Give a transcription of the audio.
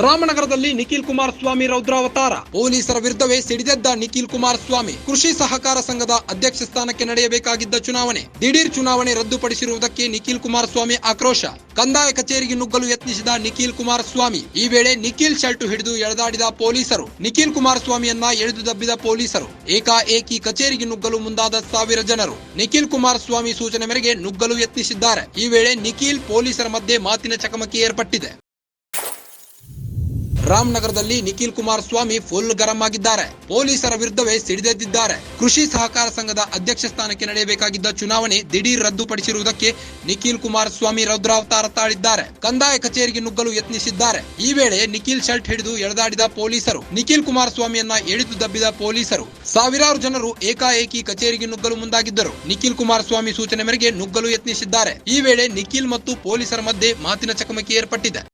ರಾಮನಗರದಲ್ಲಿ ನಿಖಿಲ್ ಕುಮಾರಸ್ವಾಮಿ ರೌದ್ರಾವತಾರ. ಪೊಲೀಸರ ವಿರುದ್ಧವೇ ಸಿಡಿದೆದ್ದ ನಿಖಿಲ್ ಕುಮಾರಸ್ವಾಮಿ. ಕೃಷಿ ಸಹಕಾರ ಸಂಘದ ಅಧ್ಯಕ್ಷ ಸ್ಥಾನಕ್ಕೆ ನಡೆಯಬೇಕಾಗಿದ್ದ ಚುನಾವಣೆ ದಿಢೀರ್ ಚುನಾವಣೆ ರದ್ದುಪಡಿಸಿರುವುದಕ್ಕೆ ನಿಖಿಲ್ ಕುಮಾರಸ್ವಾಮಿ ಆಕ್ರೋಶ. ಕಂದಾಯ ಕಚೇರಿಗೆ ನುಗ್ಗಲು ಯತ್ನಿಸಿದ ನಿಖಿಲ್ ಕುಮಾರಸ್ವಾಮಿ. ಈ ವೇಳೆ ನಿಖಿಲ್ ಶರ್ಟ್ ಹಿಡಿದು ಎಳೆದಾಡಿದ ಪೊಲೀಸರು. ನಿಖಿಲ್ ಕುಮಾರಸ್ವಾಮಿಯನ್ನ ಎಳೆದು ದಬ್ಬಿದ ಪೊಲೀಸರು. ಏಕಾಏಕಿ ಕಚೇರಿಗೆ ನುಗ್ಗಲು ಮುಂದಾದ ಸಾವಿರ ಜನರು ನಿಖಿಲ್ ಕುಮಾರಸ್ವಾಮಿ ಸೂಚನೆ ಮೇರೆಗೆ ನುಗ್ಗಲು ಯತ್ನಿಸಿದ್ದಾರೆ. ಈ ವೇಳೆ ನಿಖಿಲ್ ಪೊಲೀಸರ ಮಧ್ಯೆ ಮಾತಿನ ಚಕಮಕಿ ಏರ್ಪಟ್ಟಿದೆ. ರಾಮನಗರದಲ್ಲಿ ನಿಖಿಲ್ ಕುಮಾರಸ್ವಾಮಿ ಫುಲ್ ಗರಂ ಆಗಿದ್ದಾರೆ. ಪೊಲೀಸರ ವಿರುದ್ಧವೇ ಸಿಡಿದೆದ್ದಿದ್ದಾರೆ. ಕೃಷಿ ಸಹಕಾರ ಸಂಘದ ಅಧ್ಯಕ್ಷ ಸ್ಥಾನಕ್ಕೆ ನಡೆಯಬೇಕಾಗಿದ್ದ ಚುನಾವಣೆ ದಿಢೀರ್ ರದ್ದುಪಡಿಸಿರುವುದಕ್ಕೆ ನಿಖಿಲ್ ಕುಮಾರಸ್ವಾಮಿ ರೌದ್ರಾವತಾರ ತಾಳಿದ್ದಾರೆ. ಕಂದಾಯ ಕಚೇರಿಗೆ ನುಗ್ಗಲು ಯತ್ನಿಸಿದ್ದಾರೆ. ಈ ವೇಳೆ ನಿಖಿಲ್ ಶರ್ಟ್ ಹಿಡಿದು ಎಳೆದಾಡಿದ ಪೊಲೀಸರು. ನಿಖಿಲ್ ಕುಮಾರಸ್ವಾಮಿಯನ್ನ ಎಳೆದು ದಬ್ಬಿದ ಪೊಲೀಸರು. ಸಾವಿರಾರು ಜನರು ಏಕಾಏಕಿ ಕಚೇರಿಗೆ ನುಗ್ಗಲು ಮುಂದಾಗಿದ್ದರು. ನಿಖಿಲ್ ಕುಮಾರಸ್ವಾಮಿ ಸೂಚನೆ ಮೇರೆಗೆ ನುಗ್ಗಲು ಯತ್ನಿಸಿದ್ದಾರೆ. ಈ ವೇಳೆ ನಿಖಿಲ್ ಮತ್ತು ಪೊಲೀಸರ ಮಧ್ಯೆ ಮಾತಿನ ಚಕಮಕಿ ಏರ್ಪಟ್ಟಿದೆ.